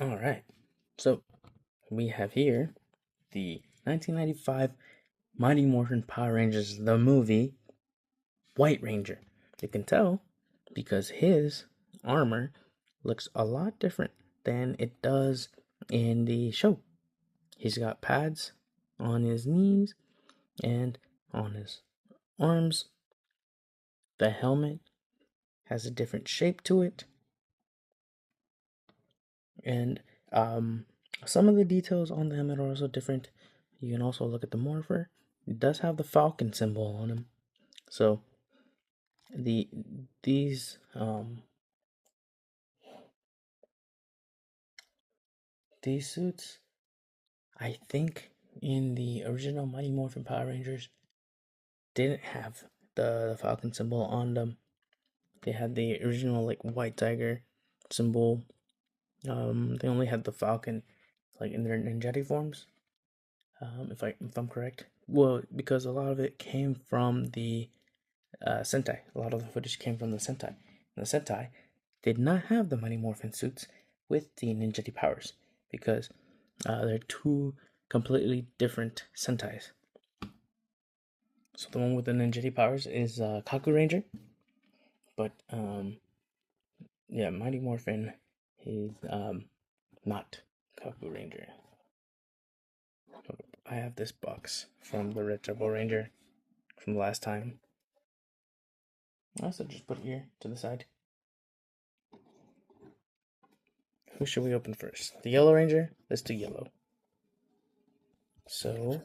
All right. So we have here the 1995 Mighty Morphin Power Rangers, the movie, White Ranger. You can tell because his armor looks a lot different than it does in the show. He's got pads on his knees and on his arms. The helmet has a different shape to it. And some of the details on the helmet are also different. You can also look at the morpher. It does have the falcon symbol on him. So these suits, I think in the original Mighty Morphin Power Rangers, didn't have the falcon symbol on them. They had the original like white tiger symbol. They only had the falcon like in their ninjatic forms. If I'm correct. Well, because a lot of it came from the Sentai. A lot of the footage came from the Sentai. And the Sentai did not have the Mighty Morphin suits with the ninjatic powers because they're two completely different Sentais. So the one with the ninjatic powers is Kaku Ranger, but yeah, Mighty Morphin is not Kaku Ranger. I have this box from the Red Turbo Ranger from last time. Also, just put it here to the side. Who should we open first? The Yellow Ranger? Let's do yellow. So,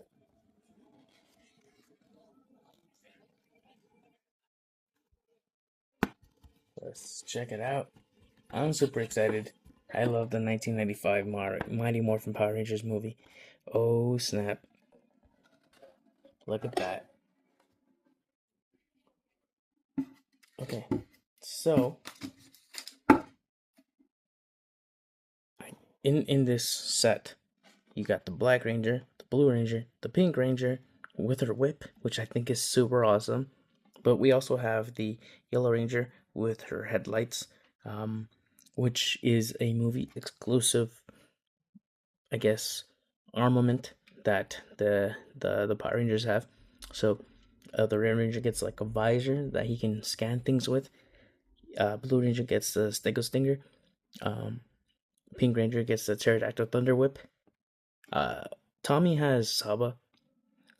let's check it out. I'm super excited. I love the 1995 Mighty Morphin Power Rangers movie. Oh, snap. Look at that. Okay, so in this set, you got the Black Ranger, the Blue Ranger, the Pink Ranger with her whip, which I think is super awesome. But we also have the Yellow Ranger with her headlights, which is a movie exclusive, I guess, armament that the Power Rangers have. So the Red Ranger gets like a visor that he can scan things with. Blue Ranger gets the Stego Stinger. Pink Ranger gets the Pterodactyl Thunder Whip. Tommy has Saba.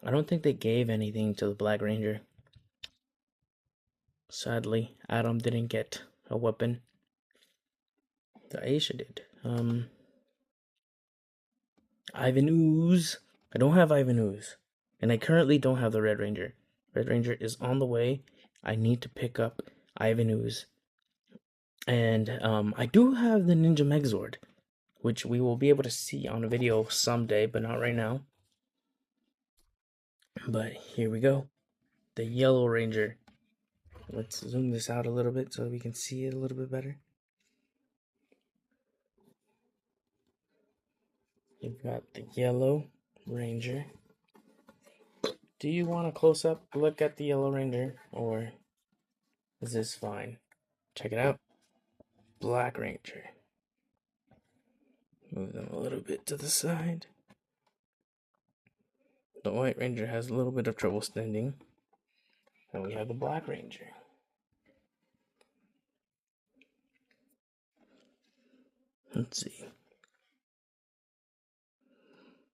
I don't think they gave anything to the Black Ranger. Sadly, Adam didn't get a weapon. The Aisha did. Ivan Ooze. I don't have Ivan Ooze. And I currently don't have the Red Ranger. Red Ranger is on the way. I need to pick up Ivan Ooze. And I do have the Ninja Megazord, which we will be able to see on a video someday, but not right now. But here we go. The Yellow Ranger. Let's zoom this out a little bit so we can see it a little bit better. You've got the Yellow Ranger. Do you want a close-up look at the Yellow Ranger, or is this fine? Check it out. Black Ranger. Move them a little bit to the side. The White Ranger has a little bit of trouble standing. And we have the Black Ranger. Let's see.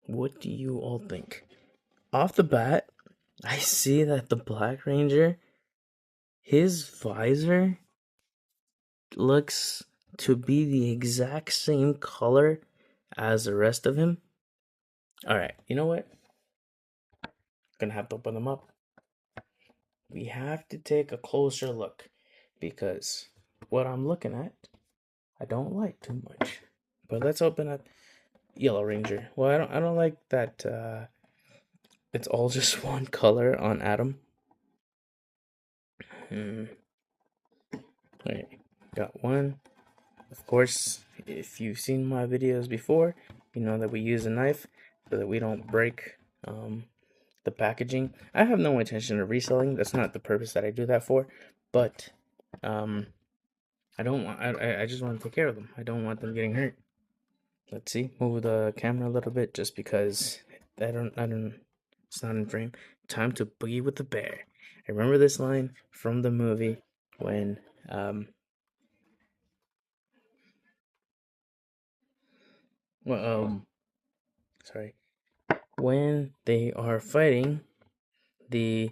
What do you all think? Off the bat, I see that the Black Ranger, his visor looks to be the exact same color as the rest of him. Alright, you know what? Gonna have to open them up. We have to take a closer look because what I'm looking at, I don't like too much. But let's open up Yellow Ranger. Well, I don't like that it's all just one color on Adam. Alright, got one. Of course, if you've seen my videos before, you know that we use a knife so that we don't break the packaging. I have no intention of reselling. That's not the purpose that I do that for. But I don't want. I just want to take care of them. I don't want them getting hurt. Let's see. Move the camera a little bit just because it's not in frame. Time to boogie with the bear. I remember this line from the movie when, well, sorry, when they are fighting the,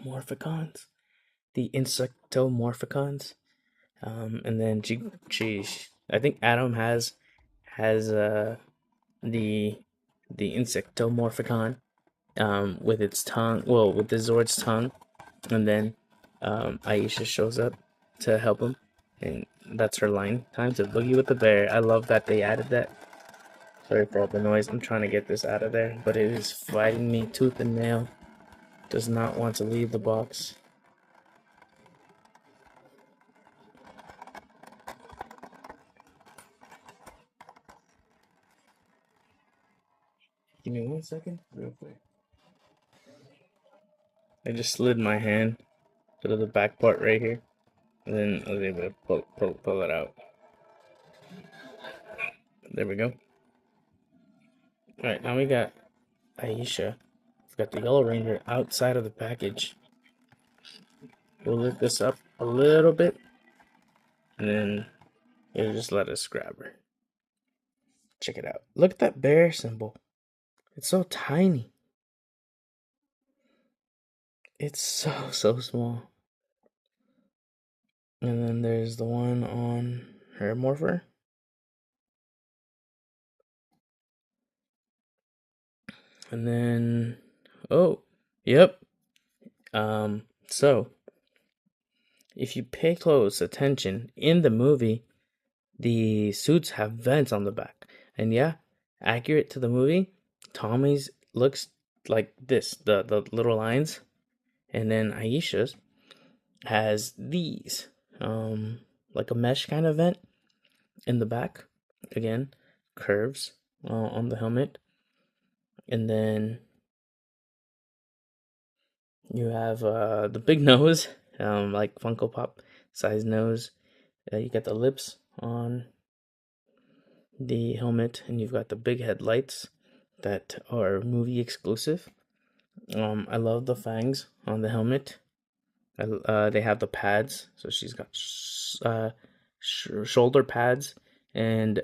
morphicons, the insectomorphicons. And then I think Adam has the insectomorphicon, with its tongue, well, with the Zord's tongue, and then Aisha shows up to help him, and that's her line. Time to boogie with the bear. I love that they added that. Sorry for all the noise. I'm trying to get this out of there, but it is fighting me tooth and nail. Does not want to leave the box. Give me 1 second, real quick. I just slid my hand to the back part right here, and then I was able to pull it out. There we go. Alright, now we got Aisha. We've got the Yellow Ranger outside of the package. We'll lift this up a little bit, and then it'll just let us grab her. Check it out. Look at that bear symbol. It's so tiny. It's so small. And then there's the one on her morpher. And then, oh, yep. So if you pay close attention in the movie, the suits have vents on the back. And yeah, accurate to the movie, Tommy's looks like this, the little lines. And then Aisha's has these, like a mesh kind of vent in the back. Again, curves on the helmet. And then you have the big nose, like Funko Pop size nose. You got the lips on the helmet, and you've got the big headlights that are movie exclusive. I love the fangs on the helmet. They have the pads, so she's got shoulder pads, and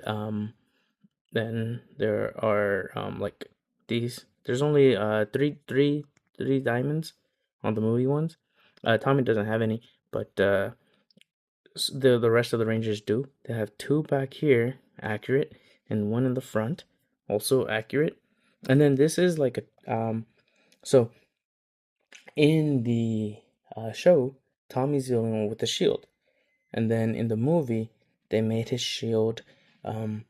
then there are like these. There's only three diamonds on the movie ones. Tommy doesn't have any, but the rest of the Rangers do. They have two back here, accurate, and one in the front, also accurate. And then this is like a so in the show, Tommy's the only one with the shield, and then in the movie, they made his shield a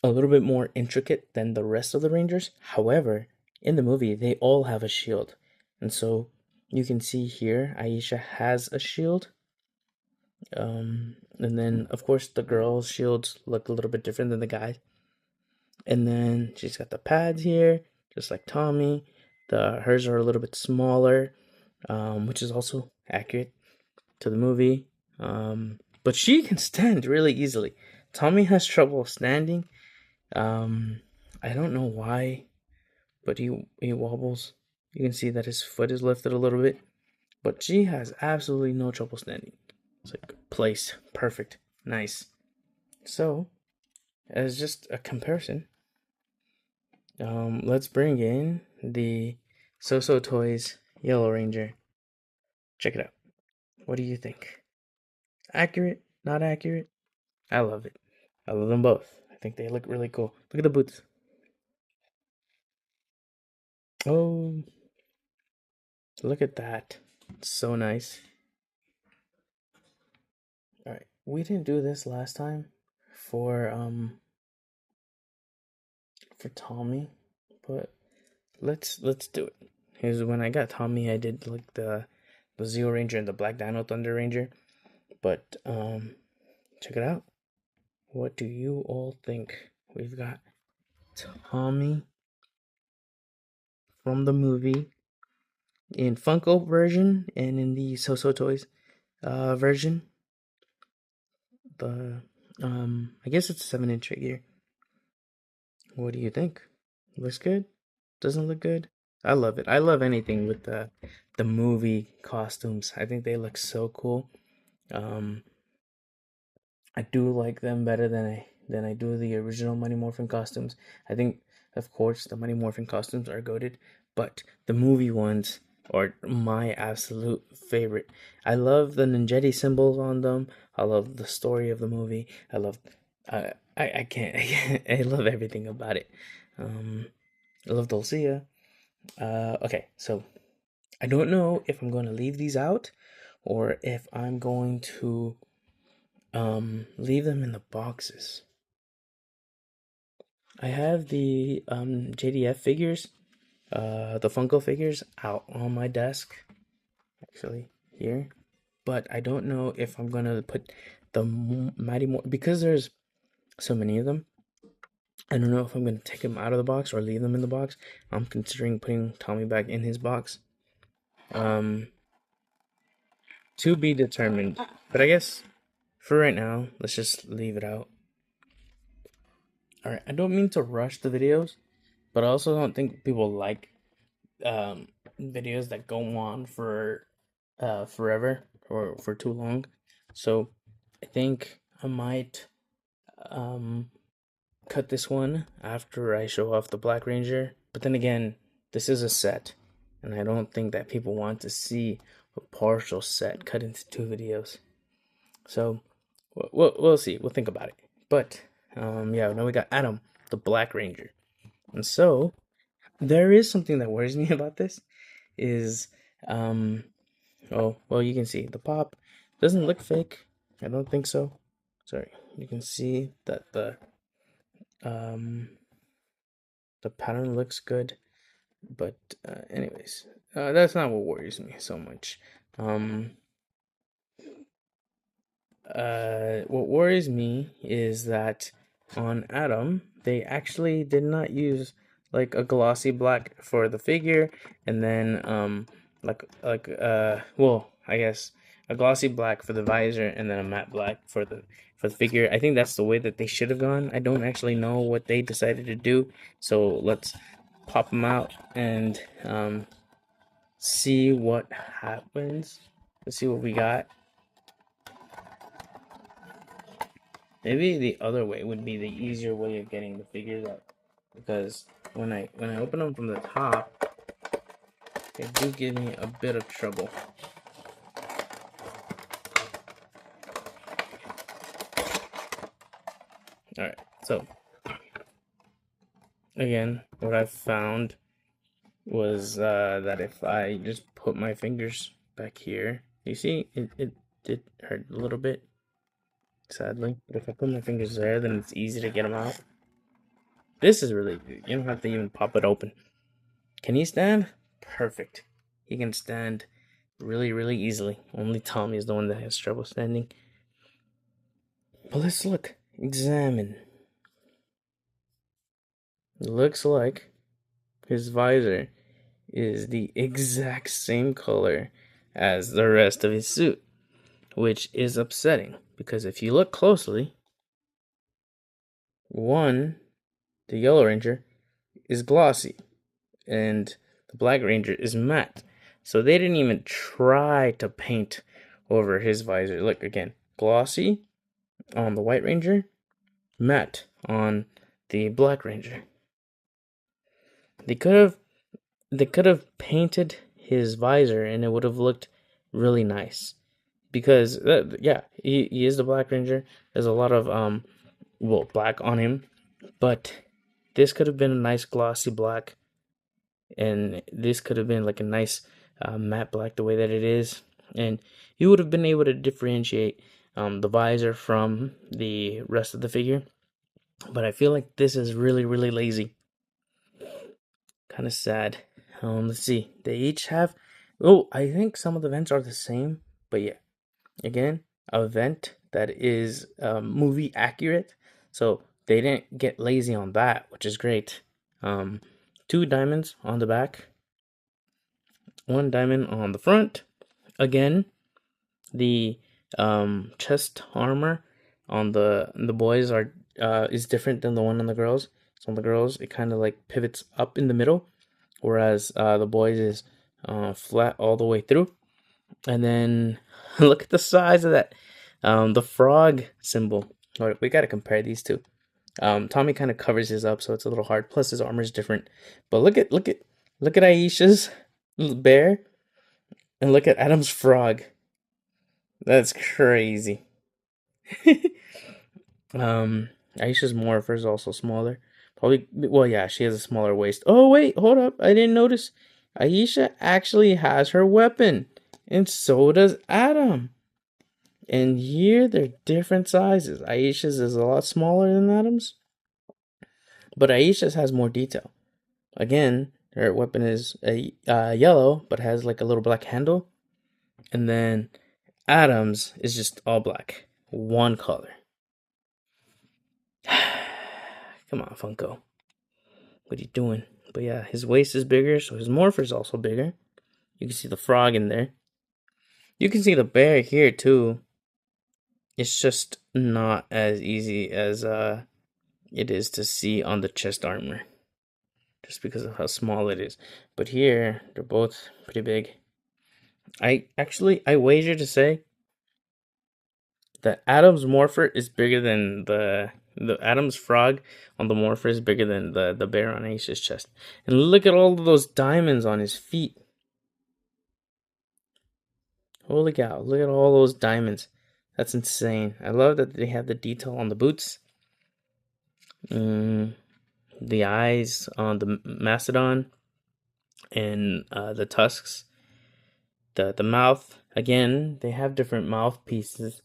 little bit more intricate than the rest of the Rangers. However, in the movie, they all have a shield, and so you can see here, Aisha has a shield. And then of course the girls' shields look a little bit different than the guys. And then she's got the pads here, just like Tommy. Hers are a little bit smaller, which is also accurate to the movie. But she can stand really easily. Tommy has trouble standing. I don't know why, but he wobbles. You can see that his foot is lifted a little bit, but she has absolutely no trouble standing. It's like placed, perfect, nice. So, as just a comparison, let's bring in the So Toys Yellow Ranger. Check it out. What do you think? Accurate? Not accurate? I love it. I love them both. I think they look really cool. Look at the boots. Oh, look at that. It's so nice. Alright, we didn't do this last time for Tommy, but let's do it. Here's when I got Tommy, I did like the Zeo Ranger and the Black Dino Thunder Ranger. But check it out. What do you all think? We've got Tommy from the movie in Funko version and in the So Toys version. I guess it's a 7-inch figure. What do you think? Looks good? Doesn't look good? I love it. I love anything with the movie costumes. I think they look so cool. Um, I do like them better than I do the original Mighty Morphin costumes. I think, of course, the Mighty Morphin costumes are goated, but the movie ones are my absolute favorite. I love the ninjetti symbols on them. I love the story of the movie. I love, I can't, I love everything about it. Um, I love Dulcia. Okay, so I don't know if I'm going to leave these out or if I'm going to leave them in the boxes. I have the JDF figures, the Funko figures out on my desk, actually here. But I don't know if I'm gonna put the Mighty Morphin because there's so many of them. I don't know if I'm gonna take them out of the box or leave them in the box. I'm considering putting Tommy back in his box. To be determined. But I guess for right now, let's just leave it out. Alright, I don't mean to rush the videos, but I also don't think people like videos that go on for forever or for too long. So I think I might cut this one after I show off the Black Ranger. But then again, this is a set, and I don't think that people want to see a partial set cut into 2 videos. So we'll see. We'll think about it. But yeah, now we got Adam, the Black Ranger, and so there is something that worries me about this. Is oh well, you can see the pop doesn't look fake. I don't think so. Sorry, you can see that um the pattern looks good, but anyways, that's not what worries me so much. What worries me is that on Adam, they actually did not use like a glossy black for the figure, and then well, I guess a glossy black for the visor, and then a matte black for the figure. I think that's the way that they should have gone. I don't actually know what they decided to do, so let's pop them out and see what happens. Let's see what we got. Maybe the other way would be the easier way of getting the figures out, because when I open them from the top, they do give me a bit of trouble. All right, so again, what I found was that if I just put my fingers back here, you see, it did hurt a little bit, sadly. But if I put my fingers there, then it's easy to get them out. This is really good. You don't have to even pop it open. Can he stand? Perfect. He can stand really, really easily. Only Tommy is the one that has trouble standing. But let's look. Examine. It looks like his visor is the exact same color as the rest of his suit, which is upsetting because if you look closely, the Yellow Ranger, is glossy and the Black Ranger is matte. So they didn't even try to paint over his visor. Look again, glossy on the White Ranger, matte on the Black Ranger. They could have painted his visor and it would have looked really nice. Because yeah, he is the Black Ranger. There's a lot of black on him, but this could have been a nice glossy black, and this could have been like a nice matte black the way that it is, and you would have been able to differentiate the visor from the rest of the figure. But I feel like this is really, really lazy. Kind of sad. Let's see. They each have. Oh, I think some of the vents are the same, but yeah. Again, a vent that is movie accurate, so they didn't get lazy on that, which is great. 2 diamonds on the back, 1 diamond on the front. Again, the chest armor on the boys are is different than the one on the girls. So on the girls, it kind of like pivots up in the middle, whereas the boys is flat all the way through. And then look at the size of that. The frog symbol. All right, we got to compare these two. Tommy kind of covers his up, so it's a little hard. Plus, his armor is different. But look at Aisha's bear, and look at Adam's frog. That's crazy. Aisha's morpher is also smaller. Probably, well, yeah, she has a smaller waist. Oh wait, hold up, I didn't notice. Aisha actually has her weapon, and so does Adam. And here they're different sizes. Aisha's is a lot smaller than Adam's, but Aisha's has more detail. Again, her weapon is a yellow, but has like a little black handle. And then Adam's is just all black, one color. Come on, Funko. What are you doing? But yeah, his waist is bigger, so his morpher is also bigger. You can see the frog in there. You can see the bear here too. It's just not as easy as it is to see on the chest armor, just because of how small it is. But here, they're both pretty big. I wager to say that Adam's morpher is bigger than the Adam's frog on the morpher is bigger than the bear on Ace's chest. And look at all of those diamonds on his feet. Holy cow, look at all those diamonds. That's insane. I love that they have the detail on the boots. The eyes on the mastodon and the tusks. The mouth, again, they have different mouthpieces.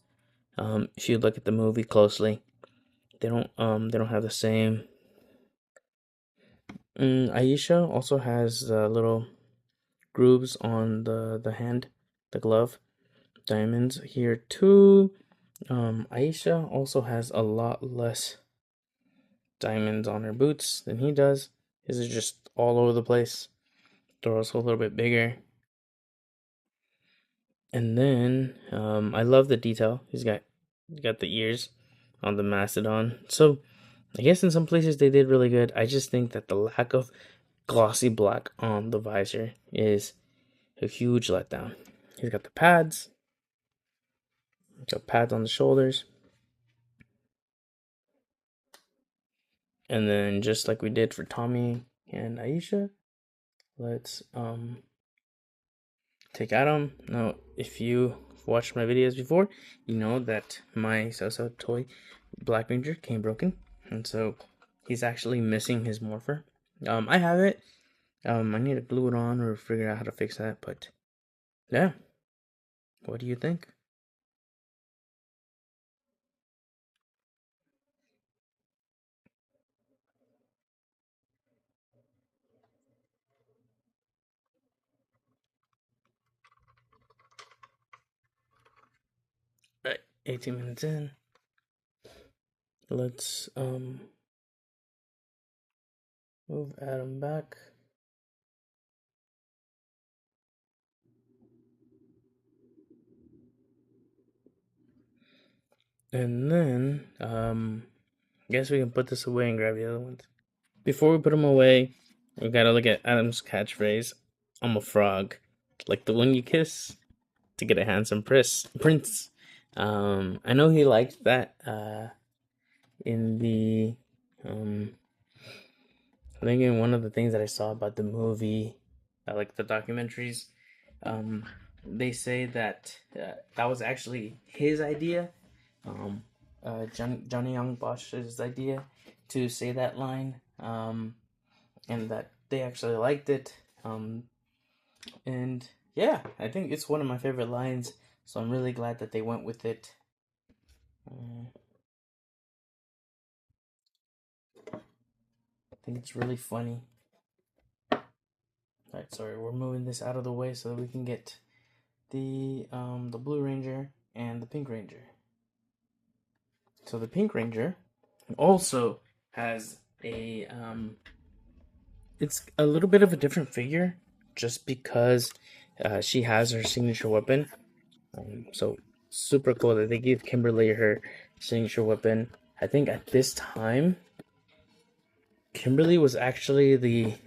If you look at the movie closely, they don't have the same. Aisha also has little grooves on the hand, the glove. Diamonds here too. Aisha also has a lot less diamonds on her boots than he does. His is just all over the place. They're also a little bit bigger. And then I love the detail. He's got the ears on the mastodon. So I guess in some places they did really good. I just think that the lack of glossy black on the visor is a huge letdown. He's got the pads. Got pads on the shoulders. And then just like we did for Tommy and Aisha, let's take Adam. Now, if you watched my videos before, you know that my So toy Black Ranger came broken, and so he's actually missing his morpher. I have it. I need to glue it on or figure out how to fix that, but yeah. What do you think? Right, 18 minutes in. Let's move Adam back. And then guess we can put this away and grab the other ones. Before we put them away, we gotta look at Adam's catchphrase. I'm a frog. Like the one you kiss to get a handsome prince. I know he liked that in the I think in one of the things that I saw about the movie, like the documentaries, they say that that was actually his idea, Johnny Young Bosch's idea to say that line, and that they actually liked it. And yeah, I think it's one of my favorite lines, so I'm really glad that they went with it. I think it's really funny. Alright, sorry, we're moving this out of the way so that we can get the Blue Ranger and the Pink Ranger. So the Pink Ranger also has a it's a little bit of a different figure just because she has her signature weapon. So super cool that they gave Kimberly her signature weapon. I think at this time, Kimberly was actually the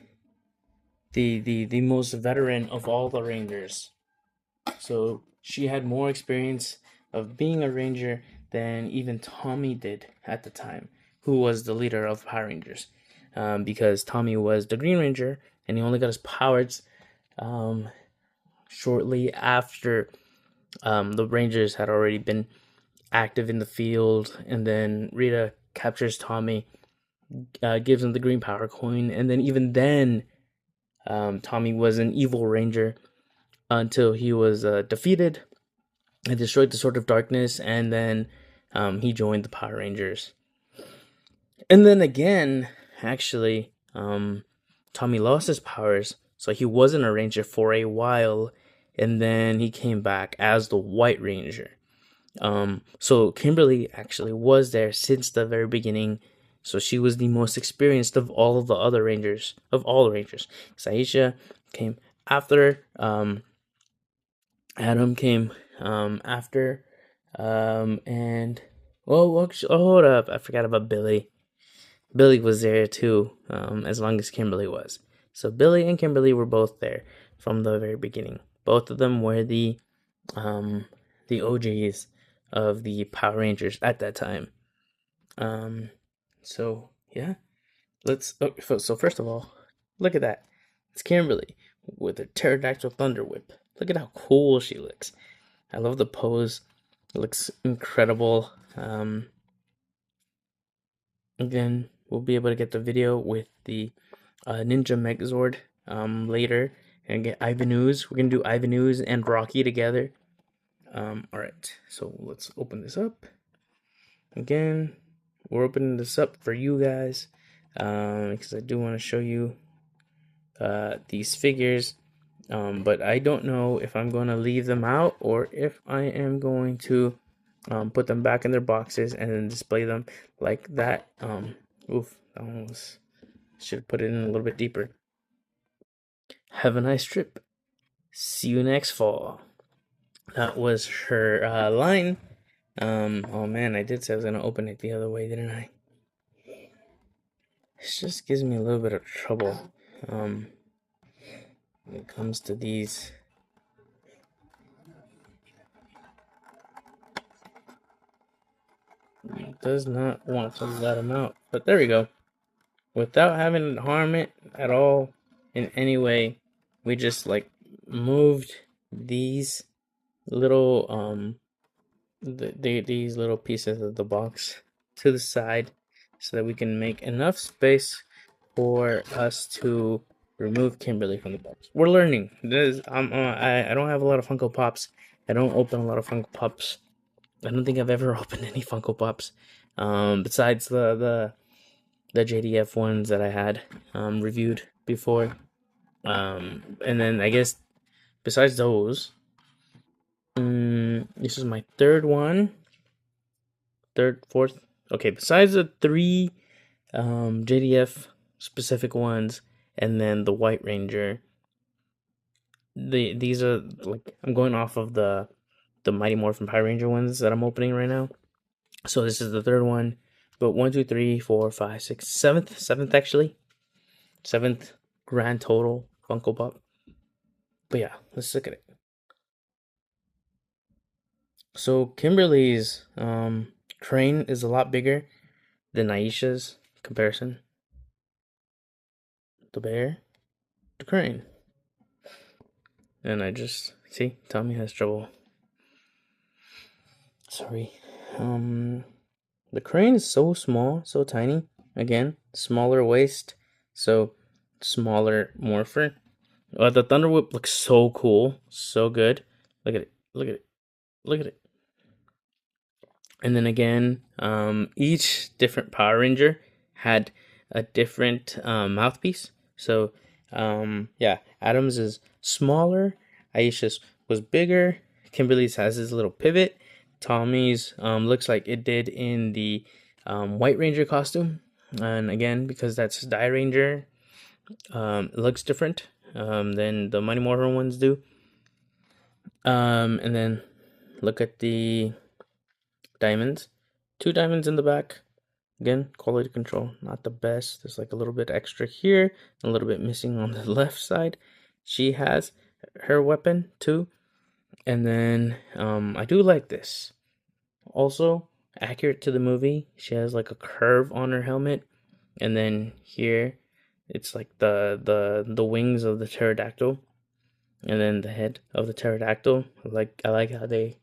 most veteran of all the Rangers. So she had more experience of being a Ranger than even Tommy did at the time, who was the leader of Power Rangers. Because Tommy was the Green Ranger, and he only got his powers shortly after the Rangers had already been active in the field, and then Rita captures Tommy, gives him the green power coin, and then even then, Tommy was an evil Ranger until he was defeated and destroyed the Sword of Darkness, and then he joined the Power Rangers. And then again, actually, Tommy lost his powers, so he wasn't a Ranger for a while, and then he came back as the White Ranger. So Kimberly actually was there since the very beginning. So she was the most experienced of all of the other Rangers, of all the Rangers. Saisha came after, Adam came after, and hold up, I forgot about Billy. Billy was there too, as long as Kimberly was. So Billy and Kimberly were both there from the very beginning. Both of them were the OGs of the Power Rangers at that time. So yeah, so first of all, look at that. It's Kimberly with her pterodactyl thunder whip. Look at how cool she looks. I love the pose. It looks incredible. Again, we'll be able to get the video with the Ninja Megazord later and get Ivan Ooze. We're gonna do Ivan Ooze and Rocky together. Alright, so let's open this up. Again, we're opening this up for you guys because I do want to show you these figures, but I don't know if I'm going to leave them out or if I am going to put them back in their boxes and then display them like that. Should have put it in a little bit deeper. Have a nice trip. See you next fall. That was her line. Oh man, I did say I was gonna open it the other way, didn't I? This just gives me a little bit of trouble when it comes to these. It does not want to let them out, but there we go. Without having to harm it at all in any way, we just like moved these little these little pieces of the box to the side so that we can make enough space for us to remove Kimberly from the box. We're learning. I don't have a lot of Funko Pops. I don't open a lot of Funko Pops. I don't think I've ever opened any Funko Pops besides the JDF ones that I had reviewed before. And then I guess besides those, this is my third one. Fourth. Okay, besides the three JDF specific ones and then the White Ranger, these are like, I'm going off of the Mighty Morphin Power Ranger ones that I'm opening right now. So this is the third one. But 1, 2, 3, 4, 5, 6, seventh actually. Seventh grand total Funko Pop. But yeah, let's look at it. So Kimberly's crane is a lot bigger than Aisha's comparison. The bear, the crane. And I just see Tommy has trouble. Sorry. The crane is so small, so tiny. Again, smaller waist, so smaller morpher. The Thunder Whip looks so cool, so good. Look at it. Look at it. Look at it. And then again, each different Power Ranger had a different mouthpiece. So, yeah, Adam's is smaller. Aisha's was bigger. Kimberly's has his little pivot. Tommy's looks like it did in the White Ranger costume. And again, because that's Die Ranger, it looks different than the Mighty Morphin ones do. And then look at the diamonds. 2 diamonds in the back. Again, quality control, not the best. There's like a little bit extra here, a little bit missing on the left side. She has her weapon too. And then I do like this. Also, accurate to the movie, she has like a curve on her helmet. And then here, it's like the wings of the pterodactyl. And then the head of the pterodactyl. I like how they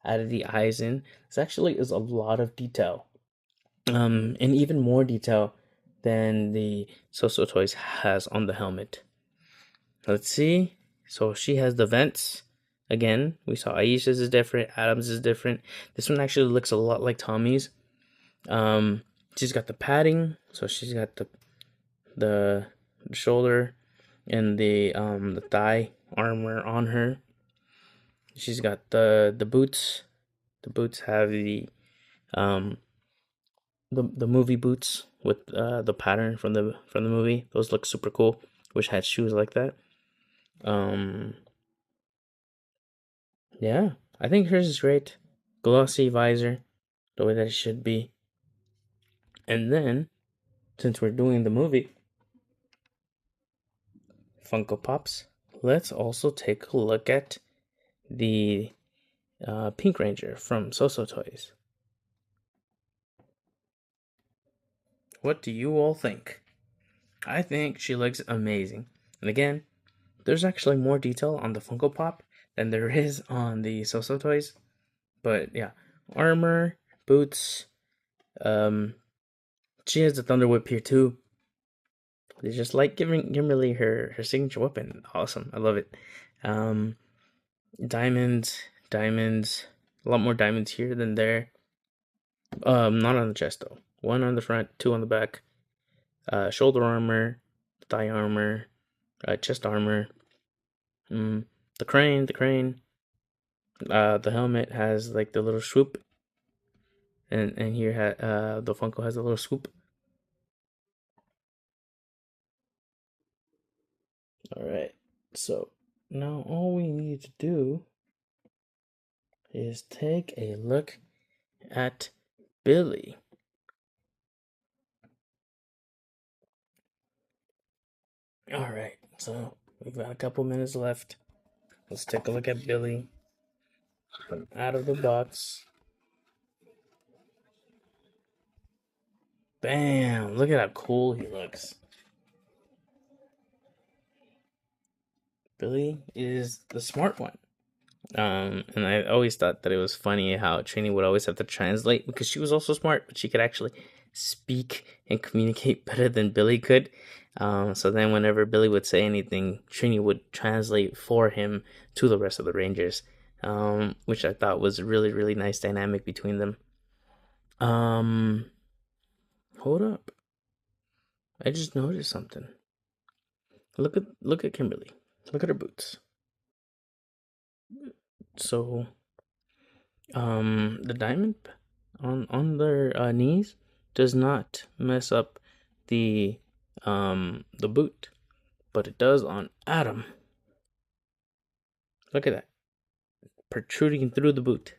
added the eyes in. This actually is a lot of detail. And even more detail than the So Toys has on the helmet. Let's see. So she has the vents. Again, we saw Aisha's is different. Adam's is different. This one actually looks a lot like Tommy's. She's got the padding. So she's got the shoulder and the thigh armor on her. She's got the boots. The boots have the movie boots with the pattern from the movie. Those look super cool. Wish I had shoes like that. Yeah, I think hers is great. Glossy visor, the way that it should be. And then, since we're doing the movie Funko Pops, let's also take a look at the Pink Ranger from So Toys. What do you all think? I think she looks amazing. And again, there's actually more detail on the Funko Pop than there is on the So Toys. But yeah, armor, boots. She has the Thunder Whip here too. They just like giving Kimberly her signature weapon. Awesome, I love it. Diamonds, a lot more diamonds here than there. Not on the chest though. 1 on the front, 2 on the back. Shoulder armor, thigh armor, chest armor. The crane. The helmet has like the little swoop, and here the Funko has a little swoop. All right, so now all we need to do is take a look at Billy. All right, so we've got a couple minutes left. Let's take a look at Billy. Out of the box. Bam! Look at how cool he looks. Billy is the smart one. And I always thought that it was funny how Trini would always have to translate because she was also smart, but she could actually speak and communicate better than Billy could. So then whenever Billy would say anything, Trini would translate for him to the rest of the Rangers, which I thought was a really, really nice dynamic between them. Hold up. I just noticed something. Look at Kimberly. Look at her boots. So, the diamond on their knees does not mess up the boot, but it does on Adam. Look at that, protruding through the boot.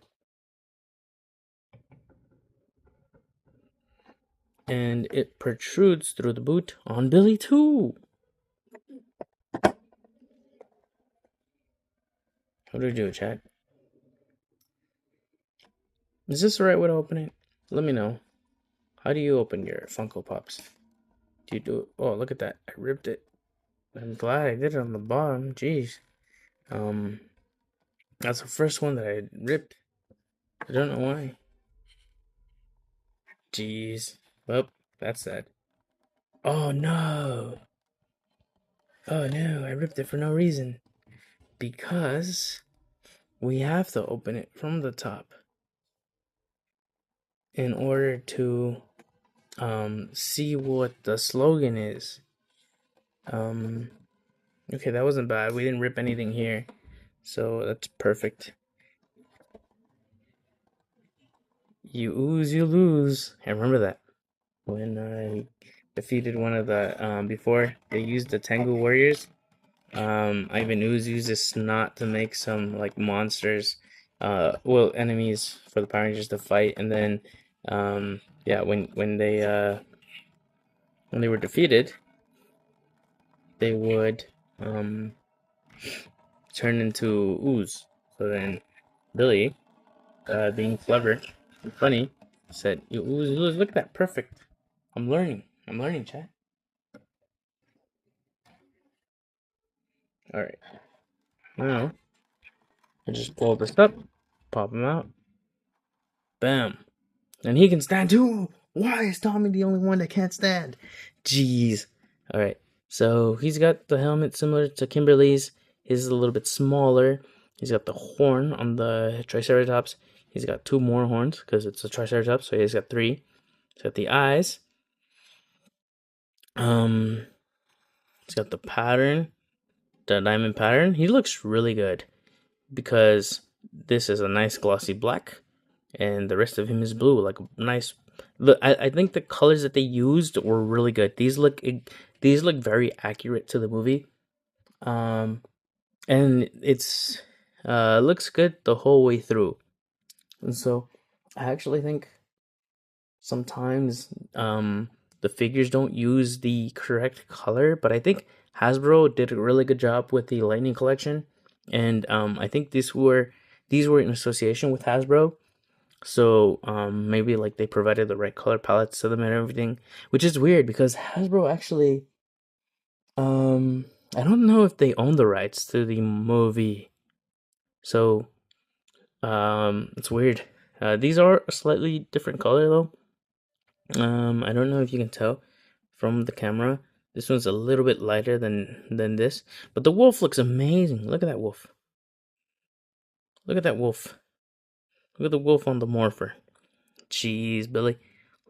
And it protrudes through the boot on Billy too. How do we do it, Chad? Is this the right way to open it? Let me know. How do you open your Funko Pops? Do you do it? Oh, look at that. I ripped it. I'm glad I did it on the bottom. Jeez. That's the first one that I ripped. I don't know why. Jeez. Well, that's sad. Oh no. Oh no, I ripped it for no reason. Because we have to open it from the top in order to see what the slogan is. Okay, that wasn't bad. We didn't rip anything here. So that's perfect. You ooze, you lose. I remember that. When I defeated one of the before they used the Tengu warriors. Ivan Ooze uses snot to make some like monsters, enemies for the Power Rangers to fight, and then Yeah, when they were defeated, they would turn into ooze. So then Billy, being clever and funny, said, "You ooze, ooze, look at that, perfect. I'm learning. I'm learning, chat." All right, now I just pull this up, pop him out, bam, and he can stand too. Why is Tommy the only one that can't stand? Jeez. All right, so he's got the helmet similar to Kimberly's. His is a little bit smaller. He's got the horn on the Triceratops. He's got 2 more horns because it's a Triceratops, so he's got 3. He's got the eyes. Um, he's got the pattern, the diamond pattern. He looks really good because this is a nice glossy black, and the rest of him is blue, like a nice. Look, I think the colors that they used were really good. These look very accurate to the movie. And it's looks good the whole way through. And so I actually think sometimes the figures don't use the correct color, but I think Hasbro did a really good job with the Lightning collection, and I think these were in association with Hasbro. So maybe like they provided the right color palettes to them and everything, which is weird because Hasbro actually I don't know if they own the rights to the movie. So it's weird. These are a slightly different color though. I don't know if you can tell from the camera. This one's a little bit lighter than this, but the wolf looks amazing. Look at that wolf. Look at that wolf. Look at the wolf on the morpher. Jeez, Billy,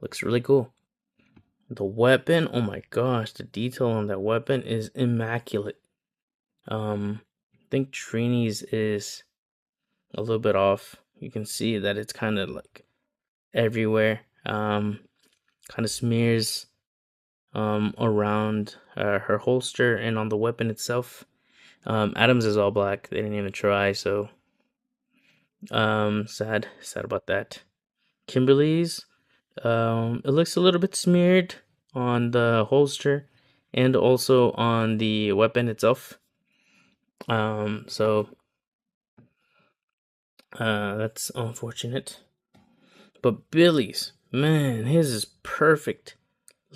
looks really cool. The weapon, oh my gosh, the detail on that weapon is immaculate. I think Trini's is a little bit off. You can see that it's kind of like everywhere. Kind of smears around her holster and on the weapon itself. Adams is all black. They didn't even try, so sad about that. Kimberly's, it looks a little bit smeared on the holster and also on the weapon itself. So that's unfortunate. But Billy's, man, his is perfect.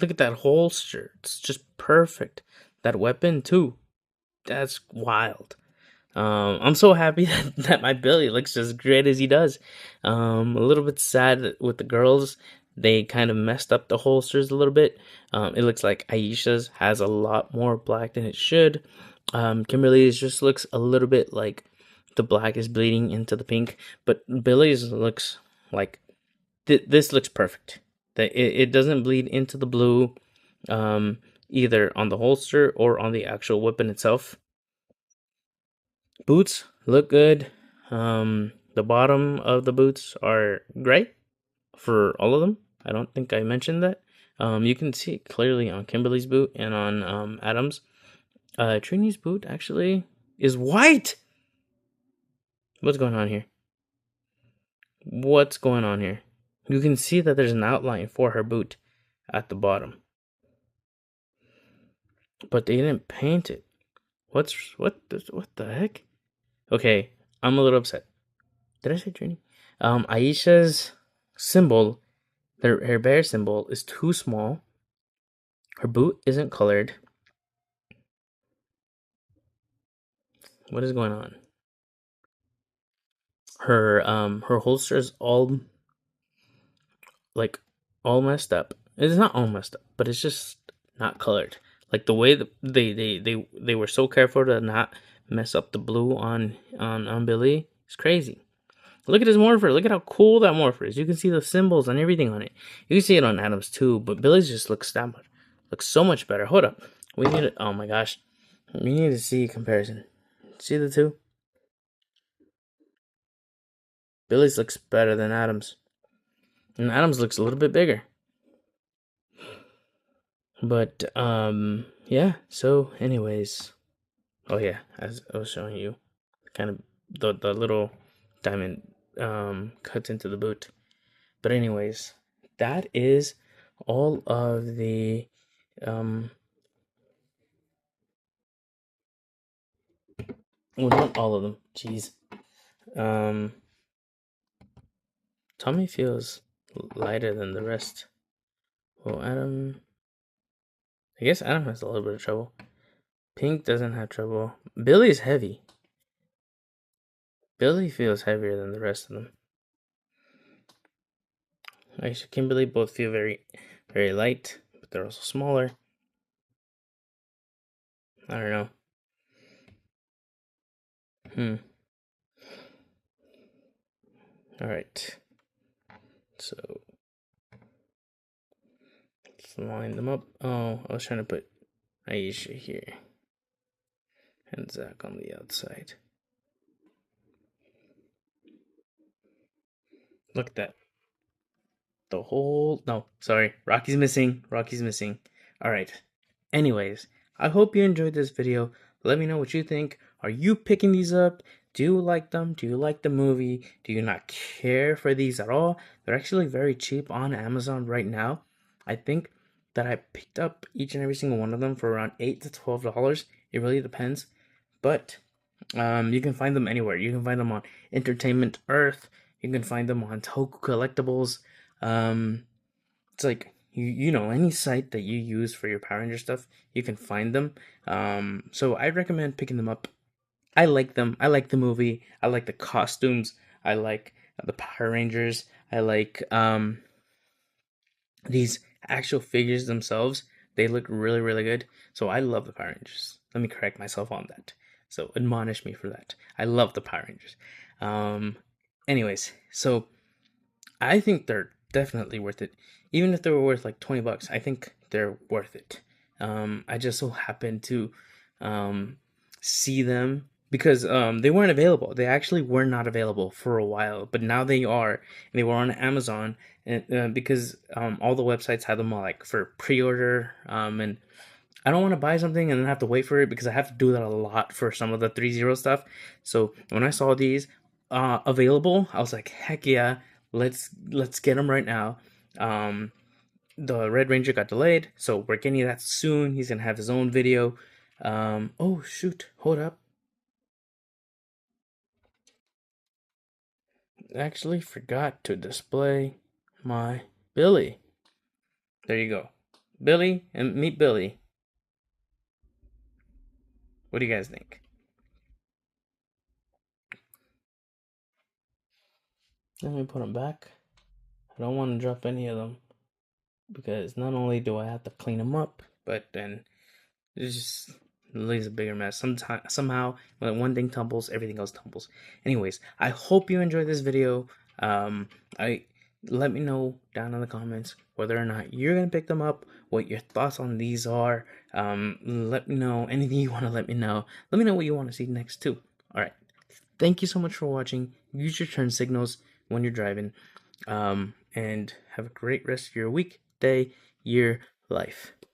Look at that holster. It's just perfect. That weapon too. That's wild. I'm so happy that my Billy looks as great as he does. A little bit sad with the girls. They kind of messed up the holsters a little bit. It looks like Aisha's has a lot more black than it should. Kimberly's just looks a little bit like the black is bleeding into the pink, but Billy's looks like this looks perfect. That it doesn't bleed into the blue, either on the holster or on the actual weapon itself. Boots look good. The bottom of the boots are gray for all of them. I don't think I mentioned that. You can see it clearly on Kimberly's boot and on Adams. Trini's boot actually is white. What's going on here? What's going on here? You can see that there's an outline for her boot at the bottom, but they didn't paint it. What the heck? Okay, I'm a little upset. Did I say Trini? Aisha's symbol, her bear symbol, is too small. Her boot isn't colored. What is going on? Her holster is all all messed up. It's not all messed up, but it's just not colored. Like the way that they were so careful to not mess up the blue on Billy. It's crazy. Look at his morpher. Look at how cool that morpher is. You can see the symbols and everything on it. You can see it on Adams too, but Billy's just looks that much, looks so much better. Hold up, we need to. Oh my gosh, we need to see a comparison. See the two. Billy's looks better than Adams, and Adams looks a little bit bigger. But yeah. So, anyways, oh yeah, as I was showing you, kind of the little diamond cuts into the boot. But anyways, that is all of the well, not all of them. Jeez. Tommy feels lighter than the rest. Well, Adam. I guess Adam has a little bit of trouble. Pink doesn't have trouble. Billy's heavy. Billy feels heavier than the rest of them. Aisha, Kimberly both feel very, very light, but they're also smaller. I don't know. All right. So let's line them up. Oh, I was trying to put Aisha here and Zach on the outside. Look at that. The whole no, sorry, Rocky's missing. Rocky's missing. All right. Anyways, I hope you enjoyed this video. Let me know what you think. Are you picking these up? Do you like them? Do you like the movie? Do you not care for these at all? They're actually very cheap on Amazon right now. I think that I picked up each and every single one of them for around $8 to $12. It really depends. But you can find them anywhere. You can find them on Entertainment Earth. You can find them on Toku Collectibles. It's like you know, any site that you use for your Power Ranger stuff, you can find them. So I recommend picking them up. I like them. I like the movie. I like the costumes. I like the Power Rangers. I like these actual figures themselves. They look really, really good. So I love the Power Rangers. Let me correct myself on that. So admonish me for that. I love the Power Rangers. Anyways, so I think they're definitely worth it. Even if they were worth like $20, I think they're worth it. I just so happened to see them because they weren't available. They actually were not available for a while, but now they are. And they were on Amazon, and because all the websites had them all like for pre-order. And I don't want to buy something and then have to wait for it because I have to do that a lot for some of the 3-0 stuff. So when I saw these available, I was like, heck yeah, let's get them right now. The Red Ranger got delayed, so we're getting that soon. He's gonna have his own video. Oh shoot, hold up. Actually forgot to display my Billy. There you go. Billy, and meet Billy. What do you guys think? Let me put them back. I don't want to drop any of them because not only do I have to clean them up, but then it's just leaves a bigger mess. Somehow, when one thing tumbles, everything else tumbles. Anyways, I hope you enjoyed this video. I let me know down in the comments whether or not you're gonna pick them up, what your thoughts on these are. Let me know anything you want to let me know. Let me know what you want to see next too. All right. Thank you so much for watching. Use your turn signals when you're driving. And have a great rest of your week, day, year, life.